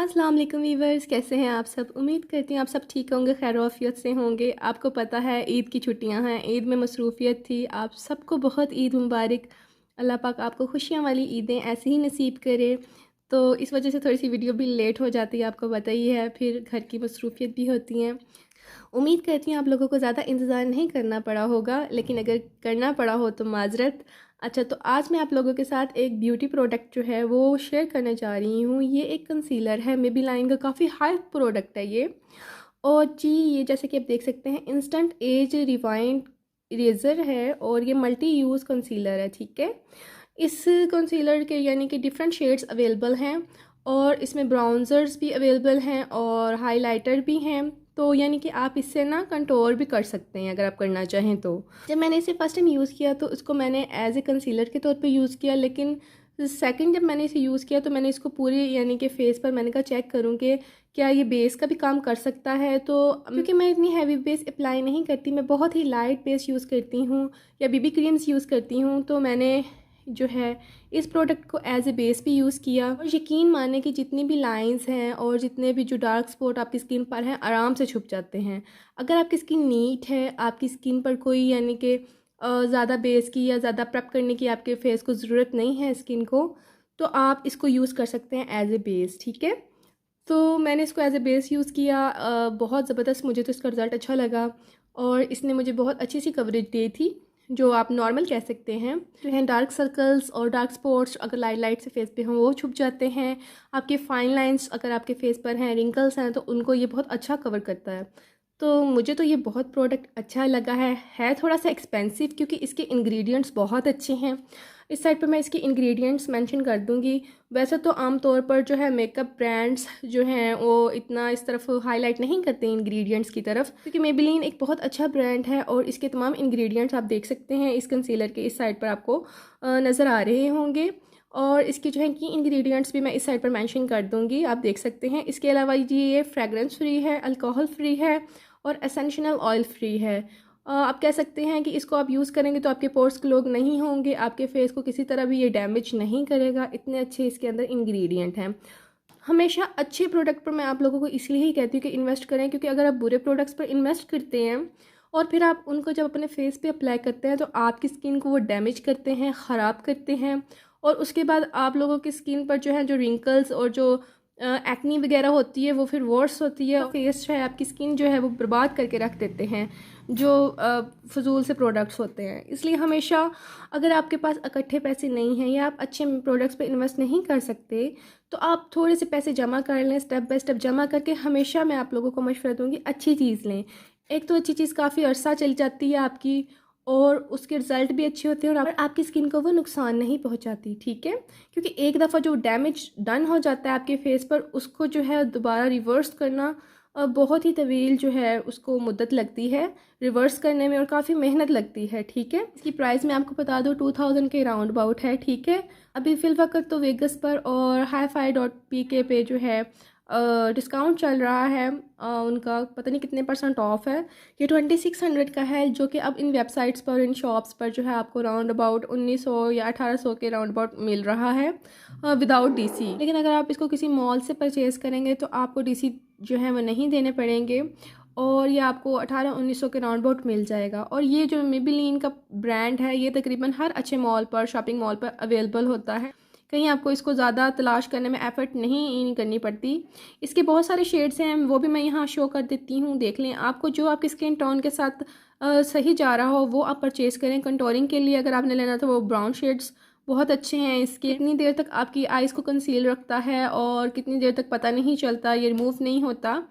अस्सलाम वालेकुम वीवर्स, कैसे हैं आप सब। उम्मीद करती हूँ आप सब ठीक होंगे, खैर आफियत से होंगे। आपको पता है ईद की छुट्टियां हैं, ईद में मसरूफ़ियत थी। आप सबको बहुत ईद मुबारक। अल्लाह पाक आपको खुशियाँ वाली ईदें ऐसे ही नसीब करे। तो इस वजह से थोड़ी सी वीडियो भी लेट हो जाती है, आपको पता ही है, फिर घर की मसरूफ़ियत भी होती हैं। उम्मीद करती हूँ आप लोगों को ज़्यादा इंतज़ार नहीं करना पड़ा होगा, लेकिन अगर करना पड़ा हो तो माजरत। अच्छा, तो आज मैं आप लोगों के साथ एक ब्यूटी प्रोडक्ट जो है वो शेयर करने जा रही हूँ। ये एक कंसीलर है, मेबेलिन का काफ़ी हाई प्रोडक्ट है ये। और जी, ये जैसे कि आप देख सकते हैं इंस्टेंट एज रिवाइंड इरेज़र है और ये मल्टी यूज़ कंसीलर है, ठीक है। इस कंसीलर के यानी कि डिफरेंट शेड्स अवेलेबल हैं और इसमें ब्राउज़र्स भी अवेलेबल हैं और हाइलाइटर भी हैं। तो यानी कि आप इससे ना कंटूर भी कर सकते हैं अगर आप करना चाहें तो। जब मैंने इसे फ़र्स्ट टाइम यूज़ किया तो इसको मैंने एज ए कंसीलर के तौर पे यूज़ किया, लेकिन सेकंड जब मैंने इसे यूज़ किया तो मैंने इसको पूरे यानी कि फ़ेस पर मैंने कहा चेक करूँ कि क्या ये बेस का भी काम कर सकता है। तो क्योंकि मैं इतनी हैवी बेस अप्लाई नहीं करती, मैं बहुत ही लाइट बेस यूज़ करती हूँ या बीबी क्रीम्स यूज़ करती हूँ, तो मैंने जो है इस प्रोडक्ट को एज ए बेस भी यूज़ किया। और यकीन माने कि जितनी भी लाइंस हैं और जितने भी जो डार्क स्पॉट आपकी स्किन पर हैं आराम से छुप जाते हैं। अगर आपकी स्किन नीट है, आपकी स्किन पर कोई यानी कि ज़्यादा बेस की या ज़्यादा प्रेप करने की आपके फेस को ज़रूरत नहीं है स्किन को, तो आप इसको यूज़ कर सकते हैं एज ए बेस, ठीक है। तो मैंने इसको एज ए बेस यूज़ किया, बहुत ज़बरदस्त मुझे तो इसका रिज़ल्ट अच्छा लगा और इसने मुझे बहुत अच्छी सी कवरेज दी थी, जो आप नॉर्मल कह सकते हैं। जो हैं डार्क सर्कल्स और डार्क स्पॉट्स अगर लाइट लाइट से फेस पे हों वो छुप जाते हैं। आपके फाइन लाइंस अगर आपके फेस पर हैं, रिंकल्स हैं, तो उनको ये बहुत अच्छा कवर करता है। तो मुझे तो ये बहुत प्रोडक्ट अच्छा लगा है थोड़ा सा एक्सपेंसिव क्योंकि इसके इंग्रेडिएंट्स बहुत अच्छे हैं। इस साइड पे मैं इसके इंग्रेडिएंट्स मेंशन कर दूंगी। वैसे तो आम तौर पर जो है मेकअप ब्रांड्स जो हैं वो इतना इस तरफ हाईलाइट नहीं करते इंग्रेडिएंट्स की तरफ, क्योंकि मेबेलिन एक बहुत अच्छा ब्रांड है और इसके तमाम इंग्रेडिएंट्स आप देख सकते हैं इस कंसीलर के इस साइड पर आपको नज़र आ रहे होंगे। और इसके जो है की इंग्रेडिएंट्स भी मैं इस साइड पर मेंशन कर दूंगी, आप देख सकते हैं। इसके अलावा जी ये फ्रेगरेंस फ्री है, अल्कोहल फ्री है और एसेंशियल ऑयल फ्री है। आप कह सकते हैं कि इसको आप यूज़ करेंगे तो आपके पोर्स क्लॉग नहीं होंगे, आपके फेस को किसी तरह भी ये डैमेज नहीं करेगा। इतने अच्छे इसके अंदर इंग्रेडिएंट हैं। हमेशा अच्छे प्रोडक्ट पर मैं आप लोगों को इसलिए ही कहती हूँ कि इन्वेस्ट करें, क्योंकि अगर आप बुरे प्रोडक्ट्स पर इन्वेस्ट करते हैं और फिर आप उनको जब अपने फेस पे अप्लाई करते हैं तो आपकी स्किन को वो डैमेज करते हैं, ख़राब करते हैं। और उसके बाद आप लोगों की स्किन पर जो है जो रिंकल्स और जो एक्नी वगैरह होती है वो फिर वर्स होती है। फेस जो है आपकी स्किन जो है वो बर्बाद करके रख देते हैं जो फजूल से प्रोडक्ट्स होते हैं। इसलिए हमेशा अगर आपके पास इकट्ठे पैसे नहीं हैं या आप अच्छे प्रोडक्ट्स पे इन्वेस्ट नहीं कर सकते तो आप थोड़े से पैसे जमा कर लें, स्टेप बाय स्टेप जमा करके। हमेशा मैं आप लोगों को मशवरा दूंगी अच्छी चीज़ लें। एक तो अच्छी चीज़ काफ़ी अरसा चल जाती है आपकी और उसके रिज़ल्ट भी अच्छे होते हैं और आपकी स्किन को वो नुकसान नहीं पहुंचाती, ठीक है। क्योंकि एक दफ़ा जो डैमेज डन हो जाता है आपके फेस पर, उसको जो है दोबारा रिवर्स करना बहुत ही तवील जो है उसको मुद्दत लगती है रिवर्स करने में और काफ़ी मेहनत लगती है, ठीक है। इसकी प्राइस मैं आपको बता दूँ 2000 के राउंड अबाउट है, ठीक है। अभी फ़िलवक्त तो वेगस पर और hi-fi.pk पे जो है डिस्काउंट चल रहा है। उनका पता नहीं कितने % ऑफ है। ये 2600 का है, जो कि अब इन वेबसाइट्स पर, इन शॉप्स पर जो है आपको राउंड अबाउट 1900 या 1800 के राउंड अबाउट मिल रहा है विदाउट डीसी। लेकिन अगर आप इसको किसी मॉल से परचेज़ करेंगे तो आपको डीसी जो है वो नहीं देने पड़ेंगे और ये आपको 1800-1900 के राउंड अबाउट मिल जाएगा। और ये जो मेबेलिन का ब्रांड है ये तकरीबन हर अच्छे मॉल पर, शॉपिंग मॉल पर अवेलेबल होता है। कहीं आपको इसको ज़्यादा तलाश करने में एफ़र्ट नहीं करनी पड़ती। इसके बहुत सारे शेड्स हैं, वो भी मैं यहाँ शो कर देती हूँ, देख लें। आपको जो आपके स्किन टोन के साथ सही जा रहा हो वो आप परचेज़ करें। कंटूरिंग के लिए अगर आपने लेना तो वो ब्राउन शेड्स बहुत अच्छे हैं इसके। कितनी देर तक आपकी आइज़ को कंसील रखता है और कितनी देर तक पता नहीं चलता, ये रिमूव नहीं होता।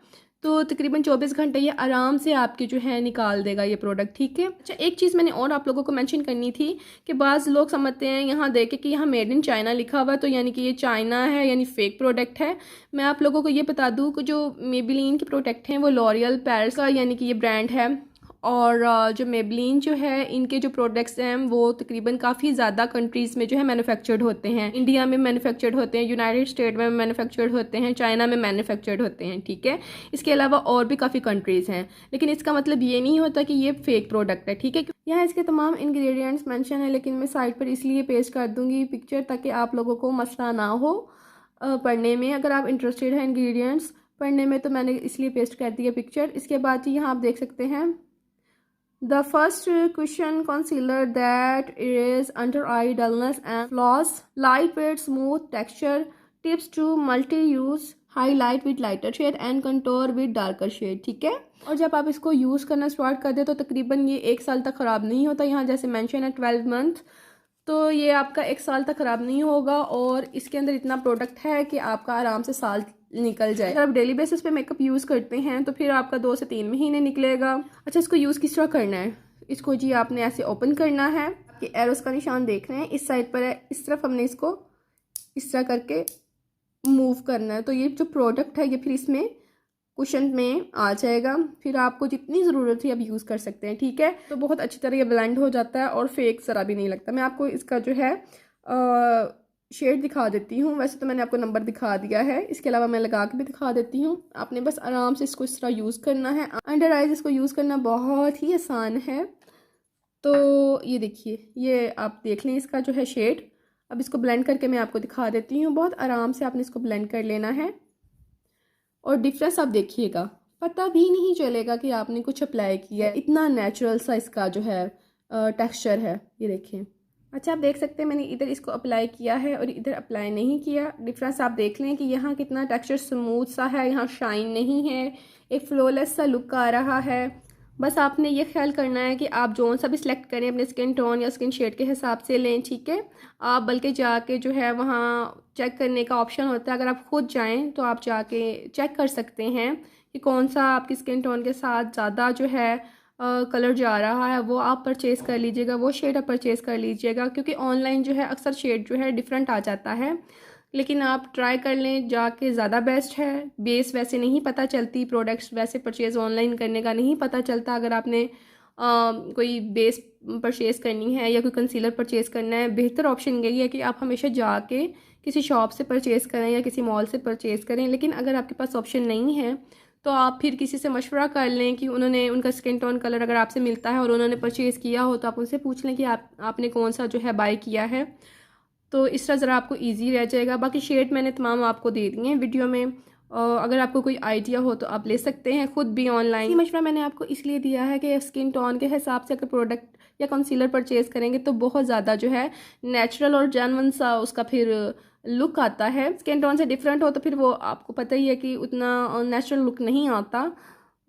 तो तकरीबन 24 घंटे ये आराम से आपके जो है निकाल देगा ये प्रोडक्ट, ठीक है। अच्छा, एक चीज़ मैंने और आप लोगों को मेंशन करनी थी कि बाज़ लोग समझते हैं यहाँ देखे कि यहाँ मेड इन चाइना लिखा हुआ तो यानी कि ये चाइना है, यानी फ़ेक प्रोडक्ट है। मैं आप लोगों को ये बता दूँ कि जो मेबेलिन के प्रोडक्ट हैं वो लॉरियल पेरिस का यानी कि ये ब्रांड है। और जो मेबेलिन जो है इनके जो प्रोडक्ट्स हैं वो तकरीबन काफ़ी ज़्यादा कंट्रीज़ में जो है मैन्युफैक्चर्ड होते हैं। इंडिया में मैन्युफैक्चर्ड होते हैं, यूनाइटेड स्टेट में मैन्युफैक्चर्ड होते हैं, चाइना में मैन्युफैक्चर्ड होते हैं, ठीक है। इसके अलावा और भी काफ़ी कंट्रीज़ हैं, लेकिन इसका मतलब ये नहीं होता कि ये फ़ेक प्रोडक्ट है, ठीक है। यहाँ इसके तमाम इंग्रेडिएंट्स मेंशन है, लेकिन मैं साइड पर इसलिए पेस्ट कर दूँगी पिक्चर ताकि आप लोगों को मसला ना हो। पढ़ने में। अगर आप इंटरेस्टेड हैं इंग्रेडिएंट्स पढ़ने में तो मैंने इसलिए पेस्ट कर दिया पिक्चर। इसके बाद यहाँ आप देख सकते हैं the first question concealer that erase under eye dullness and flaws, light weight smooth texture, tips to multi use, highlight with lighter shade and contour with darker shade. ठीक है, और जब आप इसको यूज़ करना स्टार्ट कर दे तो तकरीबन ये 1 साल तक ख़राब नहीं होता। यहाँ जैसे मेंशन है 12 मंथ, तो ये आपका 1 साल तक ख़राब नहीं होगा। और इसके अंदर इतना प्रोडक्ट है कि आपका आराम से साल निकल जाए। अगर आप डेली बेसिस पे मेकअप यूज़ करते हैं तो फिर आपका 2 से 3 महीने निकलेगा। अच्छा, इसको यूज़ किस तरह करना है? इसको जी आपने ऐसे ओपन करना है, आपके एरोस का निशान देख रहे हैं इस साइड पर है, इस तरफ हमने इसको इस तरह करके मूव करना है। तो ये जो प्रोडक्ट है ये फिर इसमें कुशन में आ जाएगा। फिर आपको जितनी ज़रूरत है आप यूज़ कर सकते हैं। ठीक है, तो बहुत अच्छी तरह ये ब्लेंड हो जाता है और फेक ज़रा भी नहीं लगता। मैं आपको इसका जो है शेड दिखा देती हूँ। वैसे तो मैंने आपको नंबर दिखा दिया है, इसके अलावा मैं लगा के भी दिखा देती हूँ। आपने बस आराम से इसको इस तरह यूज़ करना है। अंडर आइज इसको यूज़ करना बहुत ही आसान है। तो ये देखिए, ये आप देख लें इसका जो है शेड। अब इसको ब्लेंड करके मैं आपको दिखा देती हूँ। बहुत आराम से आपने इसको ब्लेंड कर लेना है और डिफरेंस आप देखिएगा, पता भी नहीं चलेगा कि आपने कुछ अप्लाई किया है। इतना नेचुरल सा इसका जो है टेक्सचर है, ये देखिए। अच्छा, आप देख सकते हैं मैंने इधर इसको अप्लाई किया है और इधर अप्लाई नहीं किया। डिफरेंस आप देख लें कि यहाँ कितना टेक्सचर स्मूथ सा है, यहाँ शाइन नहीं है, एक फ्लॉलेस सा लुक आ रहा है। बस आपने ये ख्याल करना है कि आप जो सा भी सिलेक्ट करें अपने स्किन टोन या स्किन शेड के हिसाब से लें। ठीक है, आप बल्कि जाके जो है वहाँ चेक करने का ऑप्शन होता है। अगर आप खुद जाएं तो आप जाके चेक कर सकते हैं कि कौन सा आपकी स्किन टोन के साथ ज़्यादा जो है कलर जा रहा है, वो आप परचेज़ कर लीजिएगा, वो शेड आप परचेज़ कर लीजिएगा। क्योंकि ऑनलाइन जो है अक्सर शेड जो है डिफरेंट आ जाता है, लेकिन आप ट्राई कर लें जाके, ज़्यादा बेस्ट है। बेस वैसे नहीं पता चलती, प्रोडक्ट्स वैसे परचेज़ ऑनलाइन करने का नहीं पता चलता। अगर आपने कोई बेस परचेज़ करनी है या कोई कंसीलर परचेज़ करना है, बेहतर ऑप्शन यही है कि आप हमेशा जाके किसी शॉप से परचेज़ करें या किसी मॉल से परचेज़ करें। लेकिन अगर आपके पास ऑप्शन नहीं है तो आप फिर किसी से मशवरा कर लें कि उन्होंने उनका स्किन टोन कलर अगर आपसे मिलता है और उन्होंने परचेज़ किया हो तो आप उनसे पूछ लें कि आपने कौन सा जो है बाय किया है। तो इस तरह ज़रा आपको इजी रह जाएगा। बाकी शेड मैंने तमाम आपको दे दिए हैं वीडियो में। अगर आपको कोई आइडिया हो तो आप ले सकते हैं खुद भी ऑनलाइन। ये मशवरा मैंने आपको इसलिए दिया है कि स्किन टोन के हिसाब से अगर प्रोडक्ट या कंसीलर परचेज़ करेंगे तो बहुत ज़्यादा जो है नेचुरल और जेन्युइन सा उसका फिर लुक आता है। स्किन टोन से डिफरेंट हो तो फिर वो आपको पता ही है कि उतना नेचुरल लुक नहीं आता।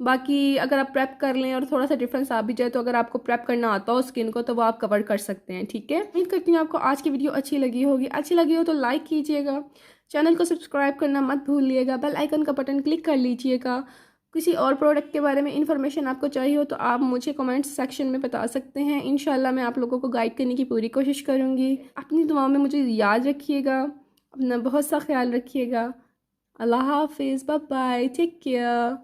बाकी अगर आप प्रेप कर लें और थोड़ा सा डिफरेंस आ भी जाए तो अगर आपको प्रेप करना आता हो स्किन को तो वो आप कवर कर सकते हैं। ठीक है, उम्मीद करती हूँ आपको आज की वीडियो अच्छी लगी होगी। अच्छी लगी हो तो लाइक कीजिएगा, चैनल को सब्सक्राइब करना मत भूलिएगा, बेल आइकन का बटन क्लिक कर लीजिएगा। किसी और प्रोडक्ट के बारे में इन्फॉर्मेशन आपको चाहिए हो तो आप मुझे कमेंट सेक्शन में बता सकते हैं। इंशाल्लाह मैं आप लोगों को गाइड करने की पूरी कोशिश करूँगी। अपनी दुआओं में मुझे याद रखिएगा, अपना बहुत सा ख्याल रखिएगा। अल्लाह हाफिज़, बाय बाय, टेक केयर।